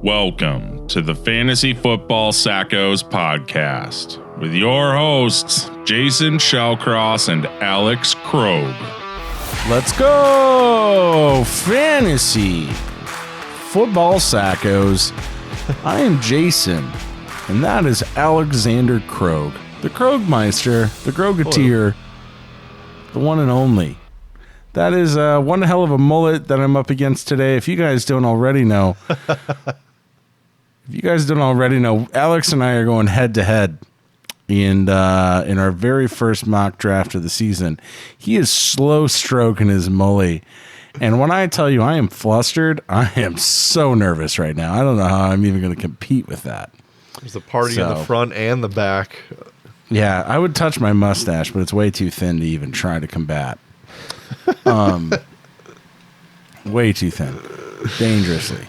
Welcome to the Fantasy Football Sackos podcast with your hosts, Jason Shellcross and Alex Krogh. Let's go! Fantasy Football Sackos. I am Jason, and that is Alexander Krogh, the Krogmeister, the Krogateer, the one and only. That is one hell of a mullet that I'm up against today. If you guys don't already know, Alex and I are going head to head in our very first mock draft of the season. He is slow stroking his mully. And when I tell you I am flustered, I am so nervous right now. I don't know how I'm even going to compete with that. There's a party in the front and the back. Yeah, I would touch my mustache, but it's way too thin to even try to combat. Way too thin. Dangerously.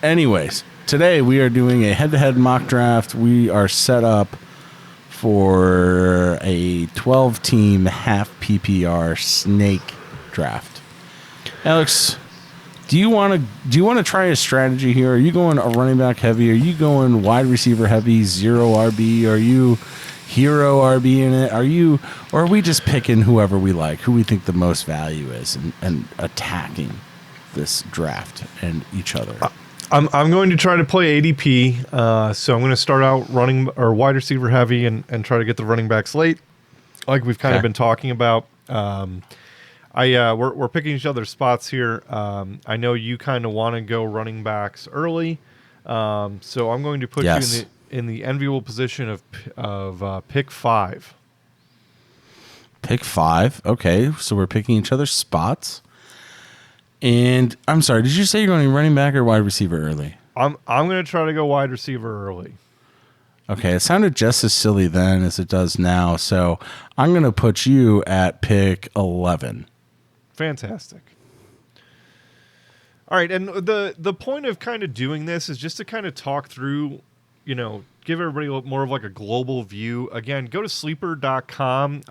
Anyways, today we are doing a head-to-head mock draft. We are set up for a 12-team half PPR snake draft. Alex, do you want to try a strategy here? Are you going a running back heavy? Are you going wide receiver heavy, zero RB? Are you hero RB in it? Or are we just picking whoever we like, who we think the most value is, and attacking this draft and each other? I'm going to try to play ADP, so I'm going to start out running or wide receiver heavy and try to get the running backs late, like we've kind of been talking about. We're picking each other's spots here. I know you kind of want to go running backs early, so I'm going to put you in the enviable position of pick 5. Pick 5. Okay, so we're picking each other's spots. And I'm sorry, did you say you're going running back or wide receiver early? I'm going to try to go wide receiver early. Okay, it sounded just as silly then as it does now. So I'm going to put you at pick 11. Fantastic. All right, and the point of kind of doing this is just to kind of talk through, give everybody more of like a global view. Again, go to sleeper.com,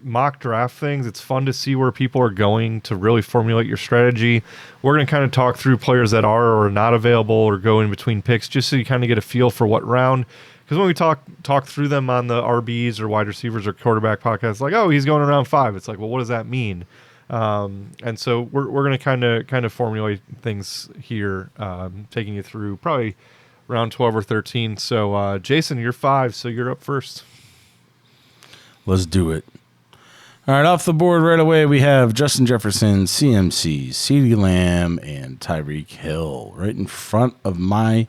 mock draft things. It's fun to see where people are going to really formulate your strategy. We're going to kind of talk through players that are or are not available or go in between picks just so you kind of get a feel for what round. Because when we talk through them on the RBs or wide receivers or quarterback podcasts, like, oh, he's going around 5. It's like, well, what does that mean? And so we're going to kind of formulate things here, taking you through probably round 12 or 13. So, Jason, you're 5, so you're up first. Let's do it. All right, off the board right away, we have Justin Jefferson, CMC, CeeDee Lamb, and Tyreek Hill right in front of my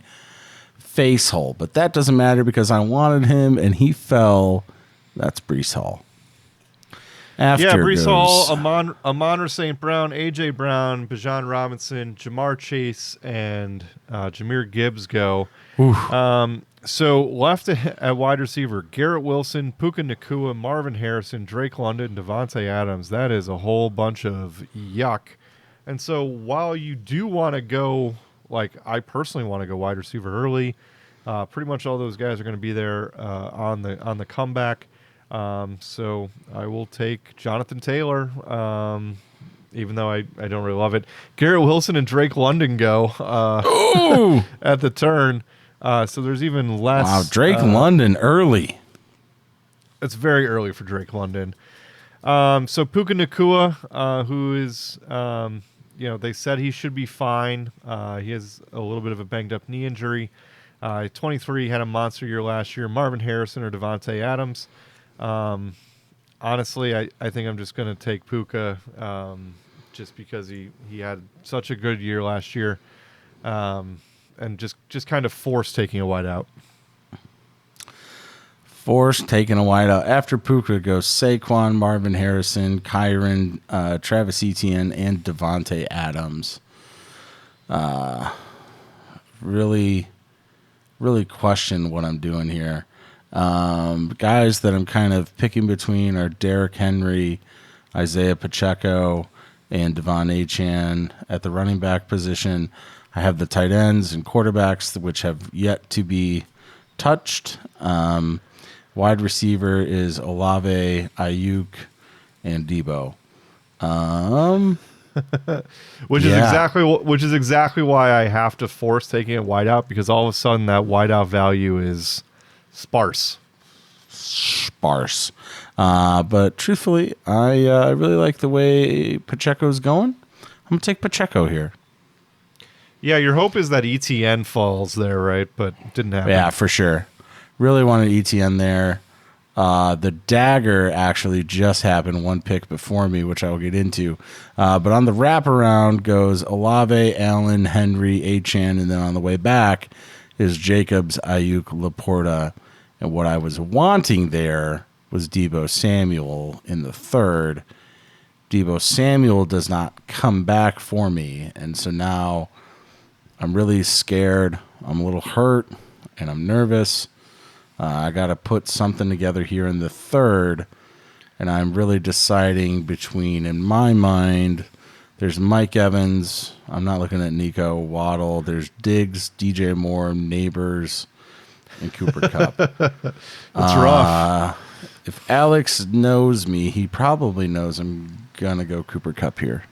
face hole. But that doesn't matter because I wanted him, and he fell. That's Breece Hall. Breece Hall, Amon-Ra St. Brown, A.J. Brown, Bijan Robinson, Jamar Chase, and Jahmyr Gibbs go. So left at wide receiver, Garrett Wilson, Puka Nacua, Marvin Harrison, Drake London, Devontae Adams. That is a whole bunch of yuck. And so while you do want to go, like I personally want to go wide receiver early, pretty much all those guys are going to be there on the comeback. So I will take Jonathan Taylor, even though I don't really love it. Garrett Wilson and Drake London go at the turn. So there's even less. Wow, Drake London early. It's very early for Drake London. So Puka Nacua, who is, they said he should be fine. He has a little bit of a banged up knee injury. 23, had a monster year last year. Marvin Harrison or Devontae Adams. Honestly, I think I'm just going to take Puka just because he had such a good year last year and just kind of forced taking a wide out. Forced taking a wide out. After Puka goes Saquon, Marvin Harrison, Kyron, Travis Etienne, and Devontae Adams. Really question what I'm doing here. Guys that I'm kind of picking between are Derrick Henry, Isaiah Pacheco, and Devon Achane at the running back position. I have the tight ends and quarterbacks, which have yet to be touched. Wide receiver is Olave, Ayuk, and Debo. which is exactly why I have to force taking a wideout, because all of a sudden that wideout value is sparse. But truthfully, I really like the way Pacheco's going. I'm going to take Pacheco here. Yeah, your hope is that ETN falls there, right? But it didn't happen. Yeah, for sure. Really wanted ETN there. The dagger actually just happened one pick before me, which I will get into. But on the wraparound goes Olave, Allen, Henry, Achane, and then on the way back is Jacobs, Ayuk, Laporta. And what I was wanting there was Deebo Samuel in the third. Deebo Samuel does not come back for me, and so now I'm really scared. I'm a little hurt, and I'm nervous. I got to put something together here in the third, and I'm really deciding between, in my mind, there's Mike Evans. I'm not looking at Nico Waddle. There's Diggs, DJ Moore, Neighbors, and Cooper Kupp. That's rough. If Alex knows me, he probably knows I'm going to go Cooper Kupp here.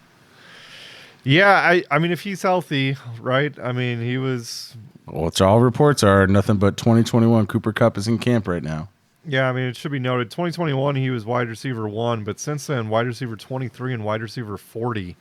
Yeah, I mean, if he's healthy, right? I mean, he was... Well, it's all reports are nothing but 2021. Cooper Kupp is in camp right now. Yeah, I mean, it should be noted. 2021, he was wide receiver 1, but since then, wide receiver 23 and wide receiver 40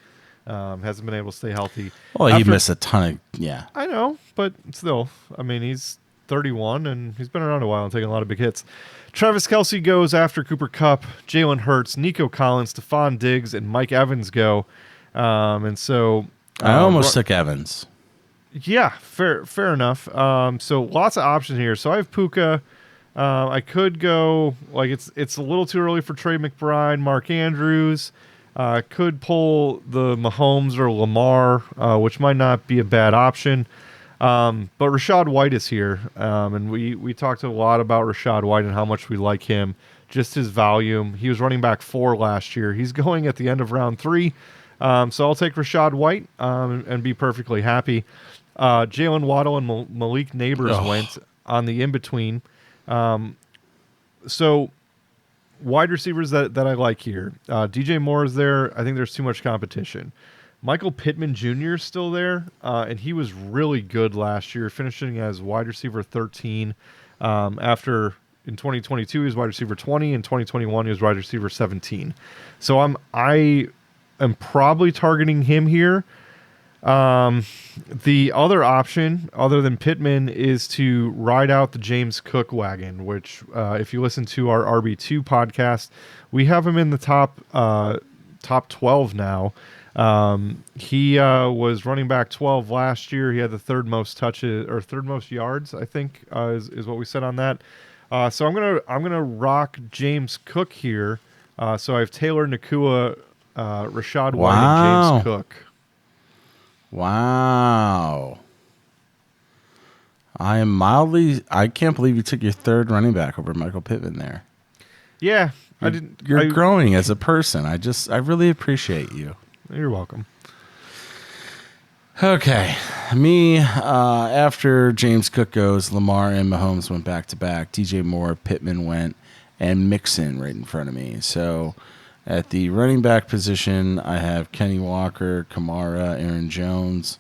hasn't been able to stay healthy. Well, he missed a ton of... Yeah. I know, but still, I mean, he's 31, and he's been around a while and taking a lot of big hits. Travis Kelce goes after Cooper Kupp. Jalen Hurts, Nico Collins, Stephon Diggs, and Mike Evans go. And so... I almost took Evans. Yeah, fair enough. So lots of options here. So I have Puka. I could go... Like, it's a little too early for Trey McBride, Mark Andrews. Could pull the Mahomes or Lamar, which might not be a bad option. But Rachaad White is here, and we talked a lot about Rachaad White and how much we like him, just his volume. He was running back 4 last year. He's going at the end of round 3, so I'll take Rachaad White and be perfectly happy. Jalen Waddle and Malik Neighbors went on the in-between. So wide receivers that I like here. DJ Moore is there. I think there's too much competition. Michael Pittman Jr. is still there, and he was really good last year, finishing as wide receiver 13. After in 2022, he was wide receiver 20. In 2021, he was wide receiver 17. So I am probably targeting him here. The other option, other than Pittman, is to ride out the James Cook wagon, which if you listen to our RB2 podcast, we have him in the top 12 now. He was running back 12 last year. He had the third most touches or third most yards, I think, is what we said on that. So I'm gonna rock James Cook here. So I have Taylor Nakua, Rachaad White, and James Cook. Wow. I can't believe you took your third running back over Michael Pittman there. Yeah, You're growing as a person. I really appreciate you. You're welcome. Okay. Me, after James Cook goes, Lamar and Mahomes went back-to-back. DJ Moore, Pittman went, and Mixon right in front of me. So at the running back position, I have Kenny Walker, Kamara, Aaron Jones.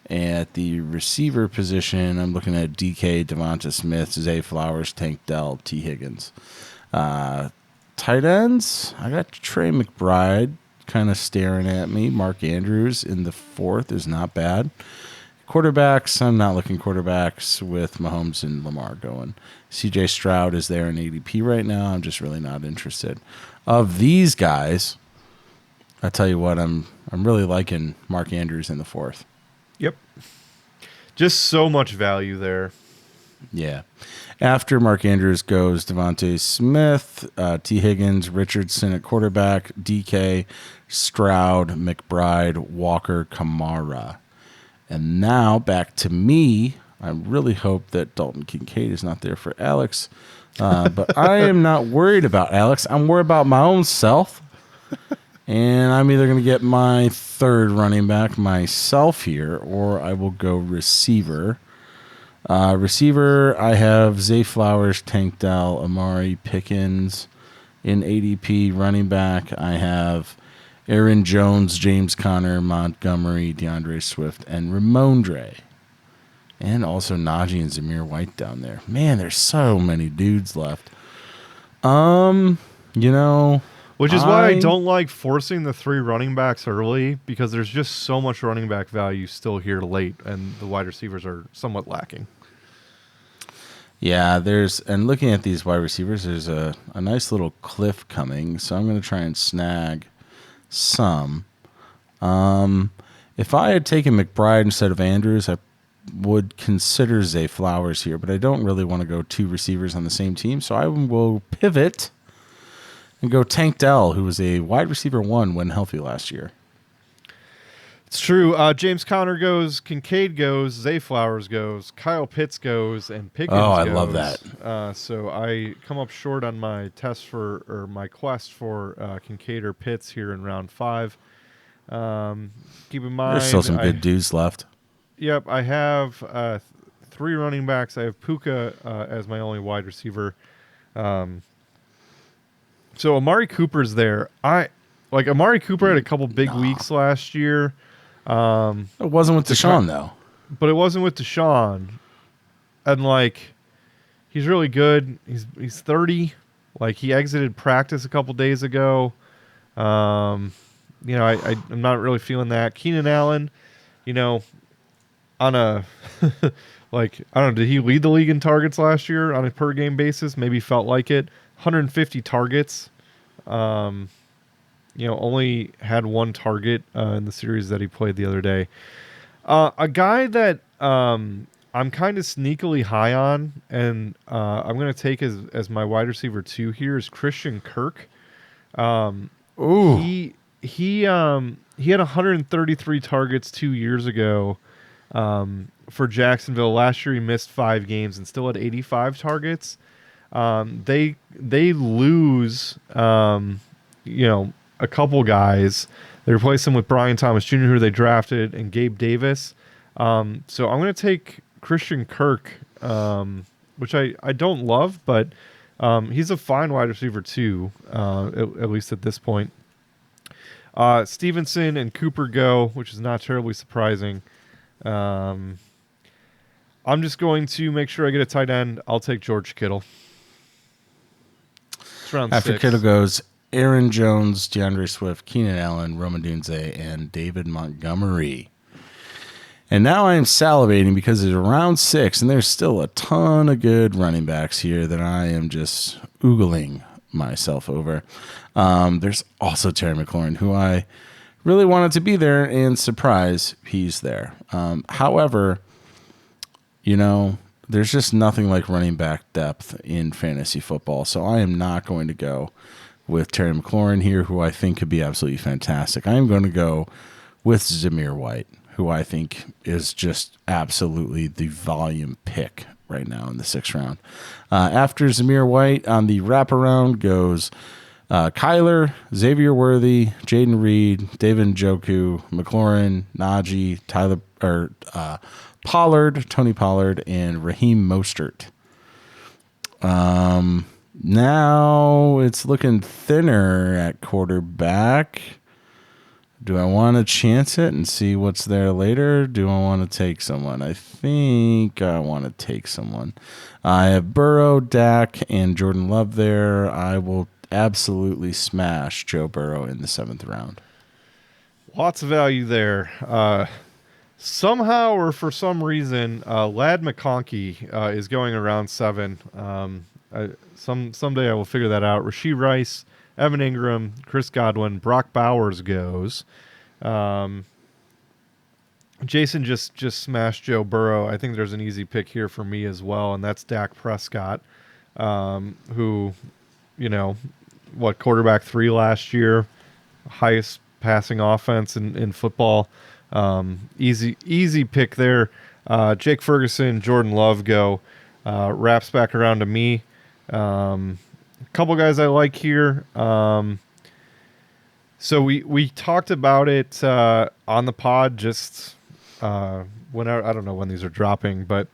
At the receiver position, I'm looking at DK, Devonta Smith, Zay Flowers, Tank Dell, T. Higgins. Tight ends, I got Trey McBride kind of staring at me. Mark Andrews in the 4th is not bad. Quarterbacks, I'm not looking quarterbacks with Mahomes and Lamar going. CJ Stroud is there in ADP right now. I'm just really not interested. Of these guys, I tell you what, I'm really liking Mark Andrews in the 4th. Yep. Just so much value there. Yeah. After Mark Andrews goes Devontae Smith, T. Higgins, Richardson at quarterback, DK, Stroud, McBride, Walker, Kamara. And now back to me. I really hope that Dalton Kincaid is not there for Alex. But I am not worried about Alex. I'm worried about my own self. And I'm either going to get my third running back myself here, or I will go receiver. Receiver, I have Zay Flowers, Tank Dell, Amari Pickens in ADP. Running back, I have Aaron Jones, James Conner, Montgomery, DeAndre Swift, and Ramondre. And also Najee and Zamir White down there. Man, there's so many dudes left. Which is why I don't like forcing the 3 running backs early, because there's just so much running back value still here late, and the wide receivers are somewhat lacking. Yeah, and looking at these wide receivers, there's a nice little cliff coming, so I'm going to try and snag some. If I had taken McBride instead of Andrews, I would consider Zay Flowers here, but I don't really want to go 2 receivers on the same team, so I will pivot and go Tank Dell, who was a wide receiver 1 when healthy last year. It's true. James Conner goes, Kincaid goes, Zay Flowers goes, Kyle Pitts goes, and Pickens goes. Oh, I love that. So I come up short on my my quest for Kincaid or Pitts here in round 5. Keep in mind, there's still some good dudes left. Yep, I have 3 running backs. I have Puka as my only wide receiver. So Amari Cooper's there. Amari Cooper had a couple big weeks last year. It wasn't with Deshaun, though. But it wasn't with Deshaun. And, he's really good. He's 30. He exited practice a couple days ago. I'm not really feeling that. Keenan Allen, on a, I don't know, did he lead the league in targets last year on a per-game basis? Maybe felt like it. 150 targets. Only had 1 target in the series that he played the other day. A guy that I'm kind of sneakily high on, and I'm going to take as my wide receiver 2 here, is Christian Kirk. He had 133 targets 2 years ago for Jacksonville. Last year he missed 5 games and still had 85 targets. They lose a couple guys. They replace him with Brian Thomas Jr., who they drafted, and Gabe Davis. So I'm going to take Christian Kirk, which I don't love, but he's a fine wide receiver too, at least at this point. Stevenson and Cooper go, which is not terribly surprising. I'm just going to make sure I get a tight end. I'll take George Kittle. It's round After 6. Kittle goes Aaron Jones, DeAndre Swift, Keenan Allen, Rome Odunze, and David Montgomery. And now I am salivating because it's round 6, and there's still a ton of good running backs here that I am just oogling myself over. There's also Terry McLaurin, who I really wanted to be there, and surprise, he's there. However, there's just nothing like running back depth in fantasy football, so I am not going to go with Terry McLaurin here, who I think could be absolutely fantastic. I am going to go with Zamir White, who I think is just absolutely the volume pick right now in the 6th round. After Zamir White, on the wraparound goes Kyler, Xavier Worthy, Jaden Reed, David Njoku, McLaurin, Najee, Pollard, Tony Pollard, and Raheem Mostert. Now it's looking thinner at quarterback. Do I want to chance it and see what's there later? Do I want to take someone? I think I want to take someone. I have Burrow, Dak, and Jordan Love there. I will absolutely smash Joe Burrow in the 7th round. Lots of value there. Somehow or for some reason, Ladd McConkey is going around 7. Someday I will figure that out. Rashee Rice, Evan Ingram, Chris Godwin, Brock Bowers goes. Jason just smashed Joe Burrow. I think there's an easy pick here for me as well, and that's Dak Prescott, who, quarterback 3 last year, highest passing offense in football. Easy pick there. Jake Ferguson, Jordan Love go. Wraps back around to me. A couple guys I like here. So we talked about it on the pod just whenever, I don't know when these are dropping, but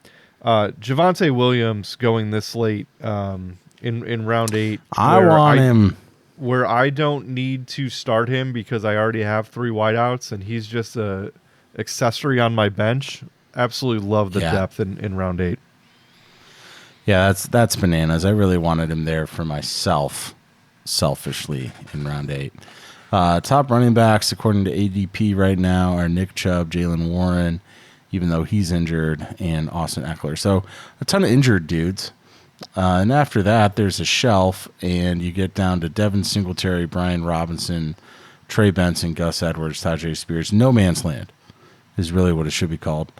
Javonte Williams going this late in round 8. I want him. where I don't need to start him because I already have 3 wideouts and he's just a accessory on my bench. Absolutely love the depth in round 8. Yeah, that's bananas. I really wanted him there for myself, selfishly, in round 8. Top running backs, according to ADP right now, are Nick Chubb, Jalen Warren, even though he's injured, and Austin Eckler. So a ton of injured dudes. And after that, there's a shelf, and you get down to Devin Singletary, Brian Robinson, Trey Benson, Gus Edwards, Tajay Spears. No man's land is really what it should be called.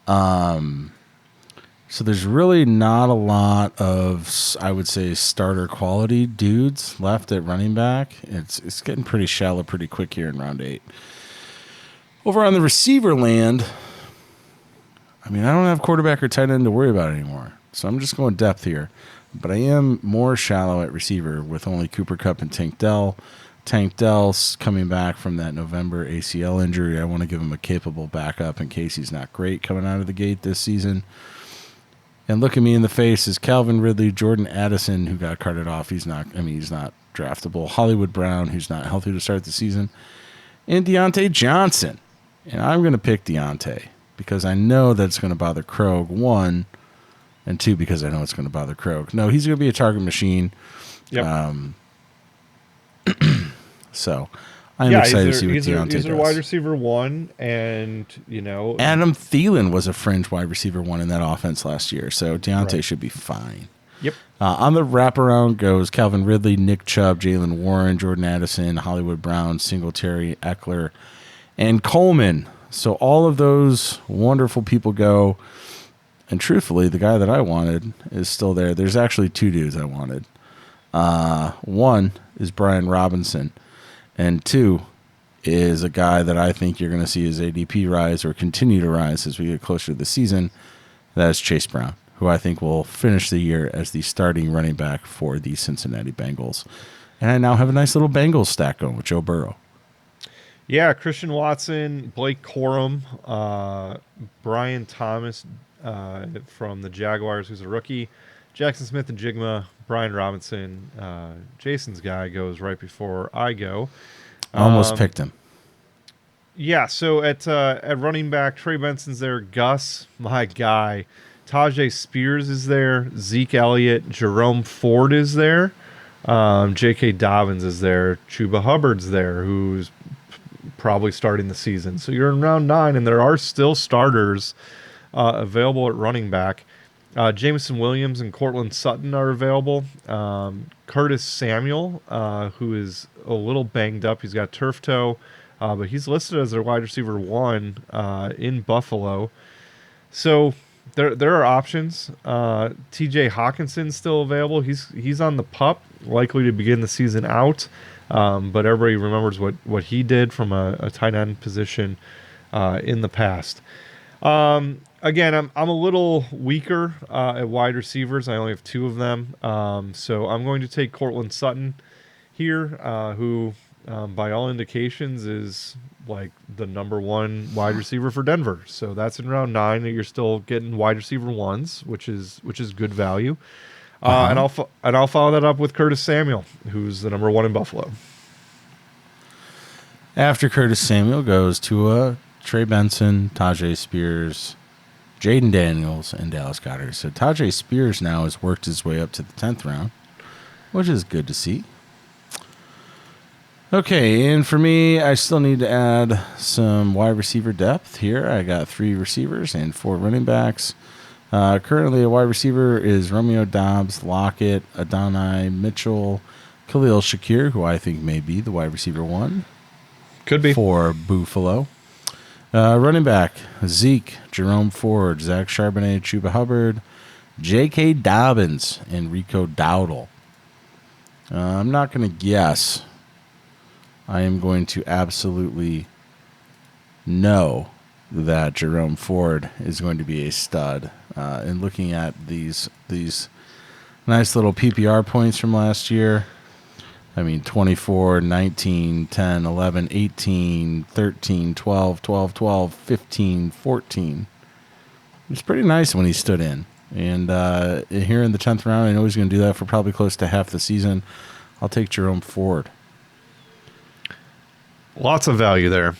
So there's really not a lot of, I would say, starter quality dudes left at running back. It's getting pretty shallow pretty quick here in round 8. Over on the receiver land, I mean, I don't have quarterback or tight end to worry about anymore. So I'm just going depth here. But I am more shallow at receiver with only Cooper Kupp and Tank Dell. Tank Dell's coming back from that November ACL injury. I want to give him a capable backup in case he's not great coming out of the gate this season. And looking me in the face is Calvin Ridley, Jordan Addison, who got carted off. He's not draftable. Hollywood Brown, who's not healthy to start the season. And Deontay Johnson. And I'm going to pick Deontay because I know that's going to bother Krog, 1, and 2, because I know it's going to bother Krog. No, he's going to be a target machine. Yep. So I'm excited to see what Deontay does. He's a wide receiver 1, and, Adam Thielen was a fringe wide receiver 1 in that offense last year, so Deontay should be fine. Yep. On the wraparound goes Calvin Ridley, Nick Chubb, Jalen Warren, Jordan Addison, Hollywood Brown, Singletary, Eckler, and Coleman. So all of those wonderful people go, and truthfully, the guy that I wanted is still there. There's actually 2 dudes I wanted. 1 is Brian Robinson, and 2 is a guy that I think you're going to see his ADP rise or continue to rise as we get closer to the season. That is Chase Brown, who I think will finish the year as the starting running back for the Cincinnati Bengals. And I now have a nice little Bengals stack going with Joe Burrow. Yeah, Christian Watson, Blake Corum, Brian Thomas from the Jaguars, who's a rookie, Jackson Smith and Jigma, Brian Robinson. Jason's guy goes right before I go. Almost picked him. Yeah, so at running back, Trey Benson's there. Gus, my guy. Tajay Spears is there. Zeke Elliott. Jerome Ford is there. J.K. Dobbins is there. Chuba Hubbard's there, who's probably starting the season. So you're in round 9, and there are still starters available at running back. Jameson Williams and Cortland Sutton are available. Curtis Samuel, who is a little banged up. He's got turf toe, but he's listed as their wide receiver 1 in Buffalo. So there are options. T.J. Hawkinson's still available. He's on the PUP, likely to begin the season out. But everybody remembers what he did from a tight end position in the past. Again, I'm a little weaker at wide receivers. I only have 2 of them. So I'm going to take Cortland Sutton here, who by all indications is like the number 1 wide receiver for Denver. So that's in round 9 that you're still getting wide receiver 1s, which is good value. And I'll follow that up with Curtis Samuel, who's the number 1 in Buffalo. After Curtis Samuel goes Tua, Trey Benson, Tajay Spears, Jaden Daniels, and Dallas Goedert. So Tajay Spears now has worked his way up to the 10th round, which is good to see. Okay, and for me, I still need to add some wide receiver depth here. I got 3 receivers and 4 running backs. Currently, a wide receiver is Romeo Doubs, Lockett, Adonai Mitchell, Khalil Shakir, who I think may be the wide receiver 1. Could be. For Buffalo. Running back, Zeke, Jerome Ford, Zach Charbonnet, Chuba Hubbard, J.K. Dobbins, and Rico Dowdle. I'm not going to guess. I am going to absolutely know that Jerome Ford is going to be a stud. And looking at these nice little PPR points from last year, I mean, 24, 19, 10, 11, 18, 13, 12, 12, 12, 15, 14. It was pretty nice when he stood in. And here in the 10th round, I know he's going to do that for probably close to half the season. I'll take Jerome Ford. Lots of value there.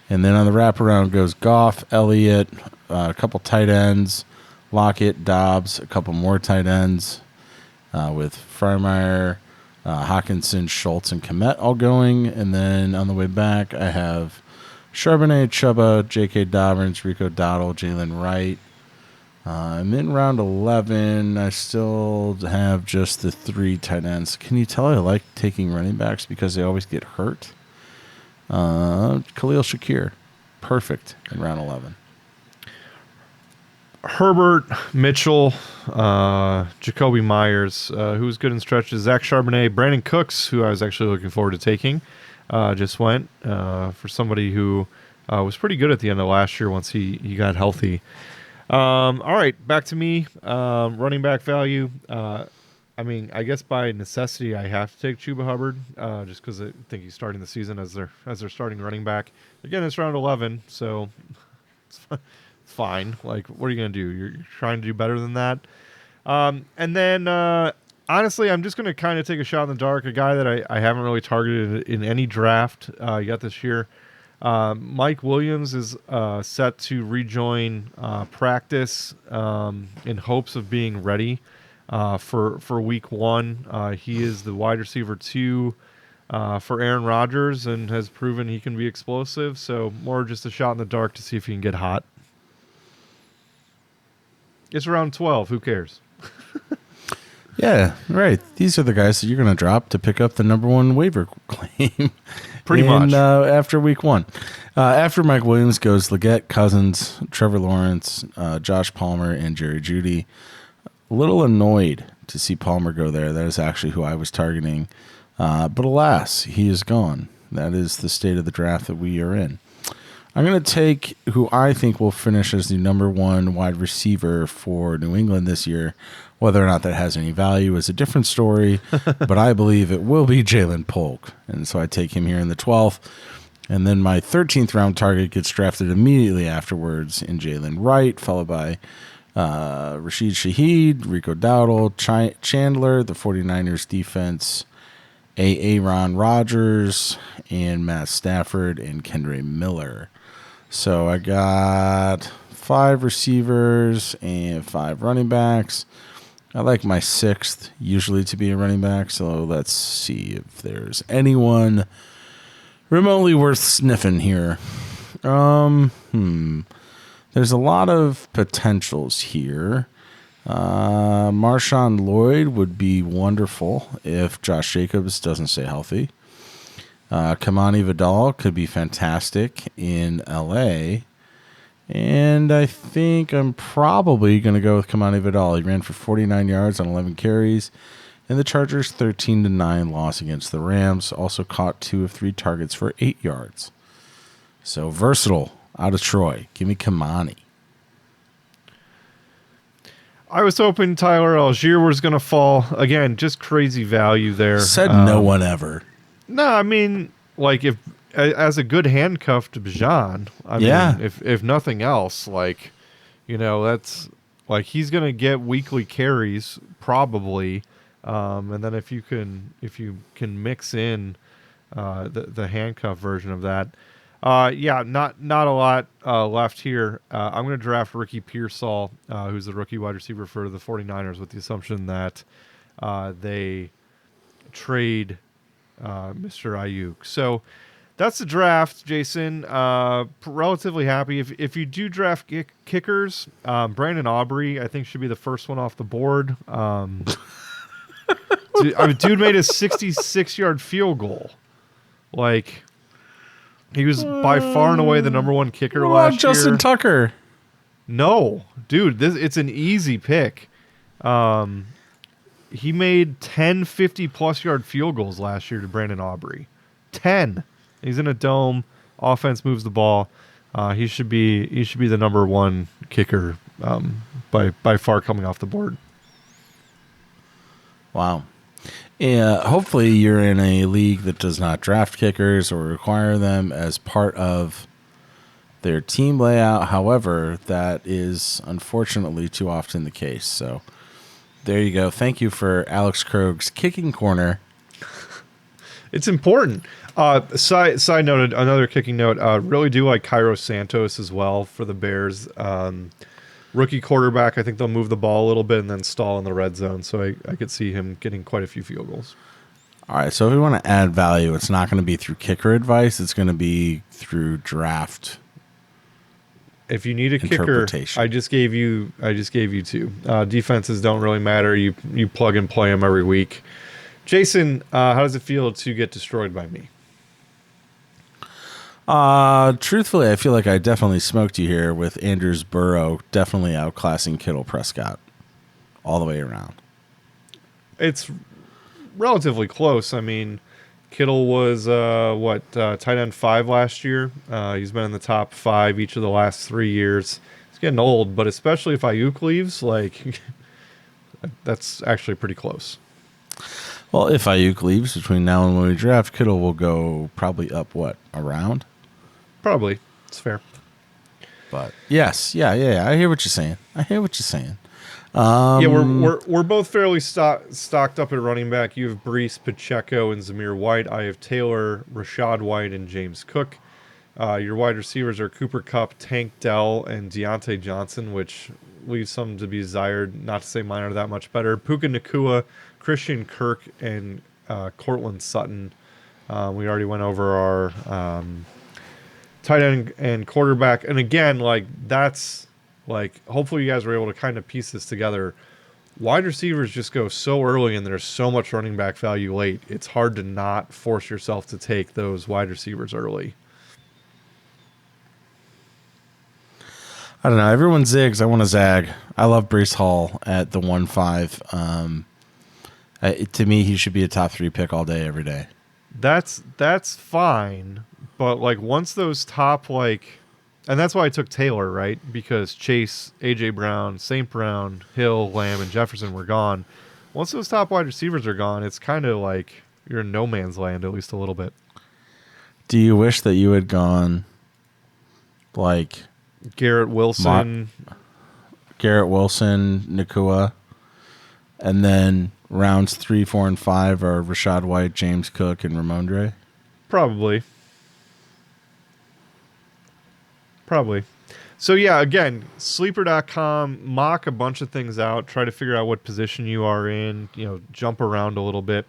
And then on the wraparound goes Goff, Elliott, a couple tight ends, Lockett, Dobbs, a couple more tight ends with Freiermuth, Hawkinson, Schultz, and Kmet all going. And then on the way back, I have Charbonnet, Chuba, J.K. Dobbins, Rico Dowdle, Jalen Wright. And then round 11, I still have just the 3 tight ends. Can you tell I like taking running backs because they always get hurt? Khalil Shakir, perfect in round 11. Herbert, Mitchell, Jacoby Myers, who's good in stretches, Zach Charbonnet, Brandon Cooks, who I was actually looking forward to taking, just went for somebody who was pretty good at the end of last year once he got healthy. All right, back to me. Running back value. I guess by necessity I have to take Chuba Hubbard just because I think he's starting the season as their starting running back. Again, it's round 11, so it's fine. Like, what are you going to do? You're trying to do better than that. And then, honestly, I'm just going to kind of take a shot in the dark. A guy that I haven't really targeted in any draft yet this year. Mike Williams is set to rejoin practice in hopes of being ready for week 1. He is the wide receiver 2 for Aaron Rodgers and has proven he can be explosive. So more just a shot in the dark to see if he can get hot. It's around 12. Who cares? Yeah, right. These are the guys that you're going to drop to pick up the number 1 waiver claim. Pretty much. After week 1. After Mike Williams goes Leggett, Cousins, Trevor Lawrence, Josh Palmer, and Jerry Jeudy. A little annoyed to see Palmer go there. That is actually who I was targeting. But alas, he is gone. That is the state of the draft that we are in. I'm going to take who I think will finish as the number 1 wide receiver for New England this year. Whether or not that has any value is a different story, but I believe it will be Jalen Polk. And so I take him here in the 12th. And then my 13th round target gets drafted immediately afterwards in Jalen Wright, followed by Rashid Shaheed, Rico Dowdle, Chandler, the 49ers defense, Aaron Rodgers, and Matt Stafford, and Kendre Miller. So I got 5 receivers and 5 running backs. I like my 6th usually to be a running back, so let's see if there's anyone remotely worth sniffing here. There's a lot of potentials here. Marshawn Lloyd would be wonderful if Josh Jacobs doesn't stay healthy. Kamani Vidal could be fantastic in LA. And I think I'm probably going to go with Kamani Vidal. He ran for 49 yards on 11 carries. And the Chargers' 13-9 loss against the Rams also caught 2 of 3 targets for 8 yards. So versatile out of Troy. Give me Kamani. I was hoping Tyler Algier was going to fall. Again, just crazy value there. Said no one ever. No, I mean, like, if as a good handcuff to Bijan, I mean, if nothing else, like, that's like he's going to get weekly carries probably, and then if you can mix in the handcuff version of that, not a lot left here. I'm going to draft Ricky Pearsall, who's the rookie wide receiver for the 49ers, with the assumption that they trade Mr. Ayuk. So that's the draft, Jason. Relatively happy. If you do draft kickers, Brandon Aubrey, I think, should be the first one off the board. Dude made a 66-yard field goal. Like, he was by far and away the number 1 kicker last year. Justin Tucker. No, dude, it's an easy pick. He made 10 50-plus yard field goals last year to Brandon Aubrey. 10. He's in a dome. Offense moves the ball. He should be the number 1 kicker by far coming off the board. Wow. Yeah, hopefully you're in a league that does not draft kickers or require them as part of their team layout. However, that is unfortunately too often the case. So There you go. Thank you for Alex Krog's kicking corner. It's important. Side note, another kicking note. Really do like Cairo Santos as well for the Bears. Rookie quarterback. I think they'll move the ball a little bit and then stall in the red zone. So I could see him getting quite a few field goals. All right. So if we want to add value, it's not going to be through kicker advice. It's going to be through draft. If you need a kicker, I just gave you two. Defenses don't really matter. You plug and play them every week. Jason, how does it feel to get destroyed by me? Truthfully, I feel like I definitely smoked you here with Andrews Burrow definitely outclassing Kittle Prescott all the way around. It's relatively close. I mean, Kittle was tight end 5 last year. He's been in the top 5 each of the last 3 years. He's getting old, but especially if Ayuk leaves, like that's actually pretty close. Well, if Ayuk leaves between now and when we draft, Kittle will go probably up a round? Probably. It's fair. But yes, yeah. I hear what you're saying. We're both fairly stocked up at running back. You have Breece, Pacheco, and Zamir White. I have Taylor, Rashad White, and James Cook. Your wide receivers are Cooper Kupp, Tank Dell, and Deontay Johnson, which leaves some to be desired. Not to say mine are that much better. Puka Nacua, Christian Kirk, and Cortland Sutton. We already went over our tight end and quarterback. And again, that's hopefully you guys were able to kind of piece this together. Wide receivers just go so early and there's so much running back value late. It's hard to not force yourself to take those wide receivers early. I don't know. Everyone zigs. I want to zag. I love Breece Hall at the 1.5. To me, he should be a top 3 pick all day, every day. That's fine. But once those top and that's why I took Taylor, right? Because Chase, A.J. Brown, St. Brown, Hill, Lamb, and Jefferson were gone. Once those top wide receivers are gone, it's kind of like you're in no man's land, at least a little bit. Do you wish that you had gone Garrett Wilson, Nacua, and then rounds 3, 4, and 5 are Rashad White, James Cook, and Ramondre? Probably. So, yeah, again, sleeper.com, mock a bunch of things out, try to figure out what position you are in, jump around a little bit.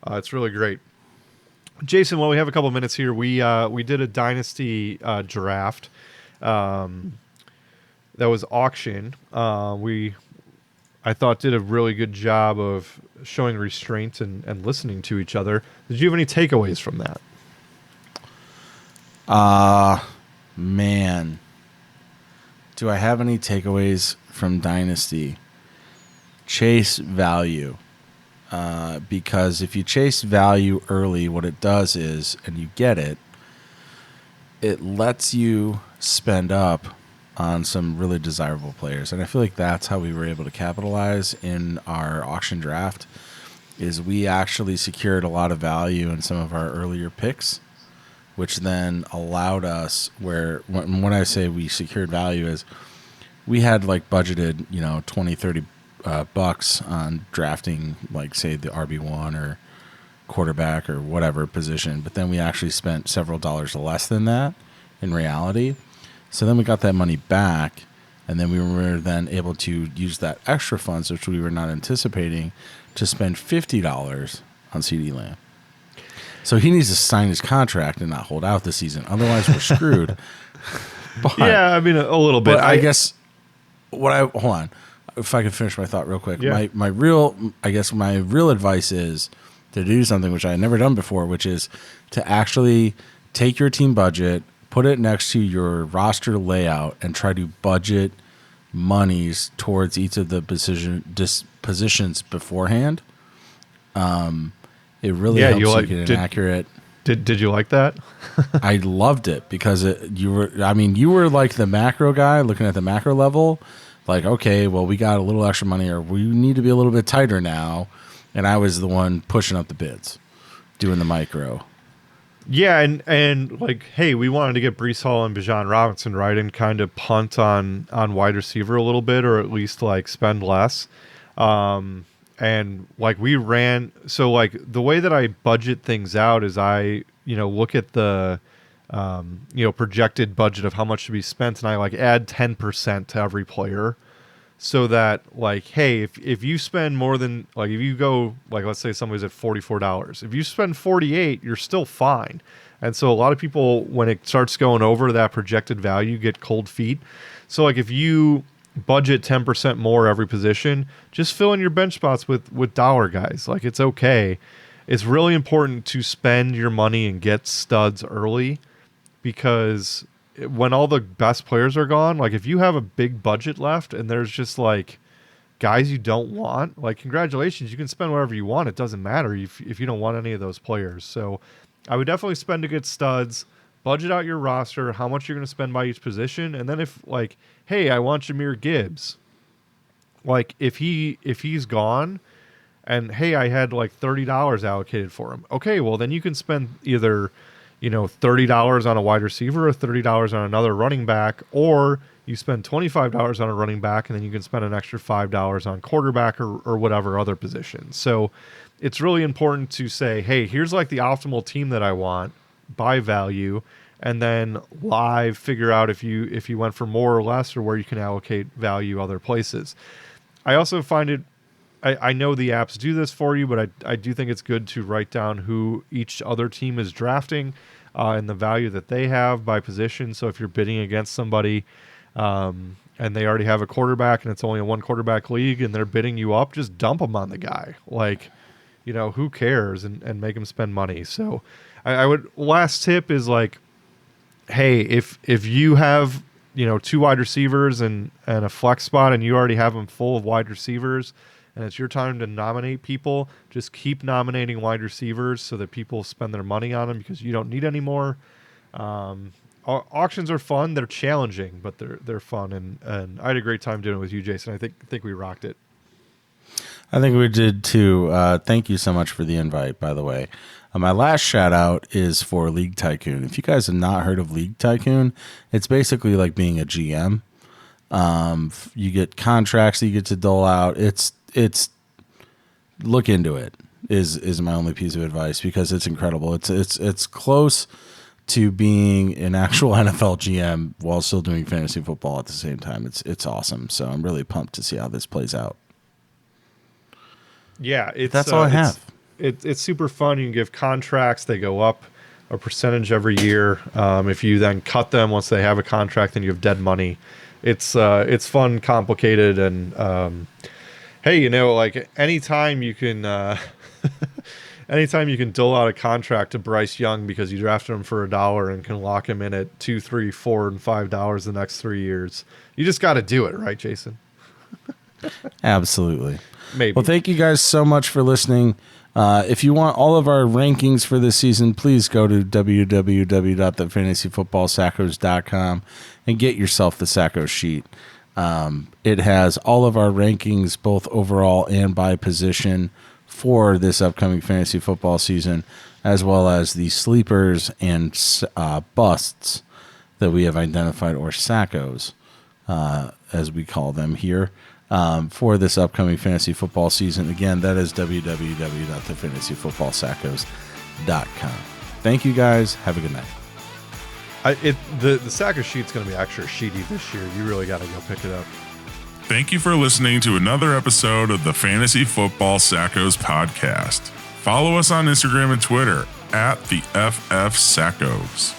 It's really great. Jason, while we have a couple minutes here, we did a dynasty draft that was auction. I thought did a really good job of showing restraint and listening to each other. Did you have any takeaways from that? Man, do I have any takeaways from Dynasty? Chase value. Because if you chase value early, what it does is, and you get it, it lets you spend up on some really desirable players. And I feel like that's how we were able to capitalize in our auction draft, is we actually secured a lot of value in some of our earlier picks, which then allowed us when I say we secured value is we had budgeted, $20, $30 bucks on drafting, say the RB1 or quarterback or whatever position. But then we actually spent several dollars less than that in reality. So then we got that money back, and then we were then able to use that extra funds, which we were not anticipating, to spend $50 on CeeDee Lamb. So he needs to sign his contract and not hold out this season. Otherwise, we're screwed. But, yeah, I mean, a little bit. But I guess hold on. If I could finish my thought real quick. Yeah. My real advice is to do something which I had never done before, which is to actually take your team budget, put it next to your roster layout, and try to budget monies towards each of the positions beforehand. It really helps you get an accurate. Did you like that? I loved it because you were like the macro guy looking at the macro level, okay, well, we got a little extra money, or we need to be a little bit tighter now, and I was the one pushing up the bids, doing the micro. Yeah, and hey, we wanted to get Breece Hall and Bijan Robinson right, and kind of punt on wide receiver a little bit, or at least spend less. And like we ran, so like the way that I budget things out is I, look at the, projected budget of how much to be spent, and I like add 10% to every player, so that like, hey, if you spend more than, like, if you go, like, let's say somebody's at $44, if you spend 48, you're still fine. And so a lot of people, when it starts going over that projected value, get cold feet. So like if you budget 10% more every position, just fill in your bench spots with dollar guys. Like, it's okay. It's really important to spend your money and get studs early, because when all the best players are gone, like if you have a big budget left and there's just like guys you don't want, like, congratulations, you can spend whatever you want. It doesn't matter if you don't want any of those players. So I would definitely spend to get studs, budget out your roster, how much you're going to spend by each position. And then if like, hey, I want Jahmyr Gibbs, like if he's gone and hey, I had like $30 allocated for him. Okay, well then you can spend either, $30 on a wide receiver or $30 on another running back, or you spend $25 on a running back and then you can spend an extra $5 on quarterback or whatever other position. So it's really important to say, hey, here's like the optimal team that I want by value, and then live figure out if you went for more or less, or where you can allocate value other places. I also find it, I know the apps do this for you, but I do think it's good to write down who each other team is drafting and the value that they have by position. So if you're bidding against somebody and they already have a quarterback and it's only a one quarterback league and they're bidding you up, just dump them on the guy. Like, who cares, and make them spend money. So I would, last tip is like, hey, if you have, two wide receivers and a flex spot and you already have them full of wide receivers, and it's your time to nominate people, just keep nominating wide receivers so that people spend their money on them, because you don't need any more. Auctions are fun. They're challenging, but they're fun. And I had a great time doing it with you, Jason. I think we rocked it. I think we did too. Thank you so much for the invite, by the way. My last shout out is for League Tycoon. If you guys have not heard of League Tycoon, it's basically like being a GM. You get contracts that you get to dole out. It's look into it is my only piece of advice, because it's incredible. It's close to being an actual NFL GM while still doing fantasy football at the same time. It's awesome. So I'm really pumped to see how this plays out. Yeah, that's all I have. It's super fun. You can give contracts; they go up a percentage every year. If you then cut them once they have a contract, then you have dead money. It's fun, complicated, and hey, like anytime you can dole out a contract to Bryce Young because you drafted him for $1 and can lock him in at $2, $3, $4, and $5 the next 3 years. You just got to do it, right, Jason? Absolutely. Maybe. Well, thank you guys so much for listening. If you want all of our rankings for this season, please go to www.thefantasyfootballsackos.com and get yourself the Sackos sheet. It has all of our rankings, both overall and by position, for this upcoming fantasy football season, as well as the sleepers and busts that we have identified, or Sackos, as we call them here, for this upcoming fantasy football season. Again, that is www.thefantasyfootballsackos.com. Thank you guys. Have a good night. The Sackos sheet's going to be extra sheety this year. You really got to go pick it up. Thank you for listening to another episode of the Fantasy Football Sackos podcast. Follow us on Instagram and Twitter @the FF Sackos.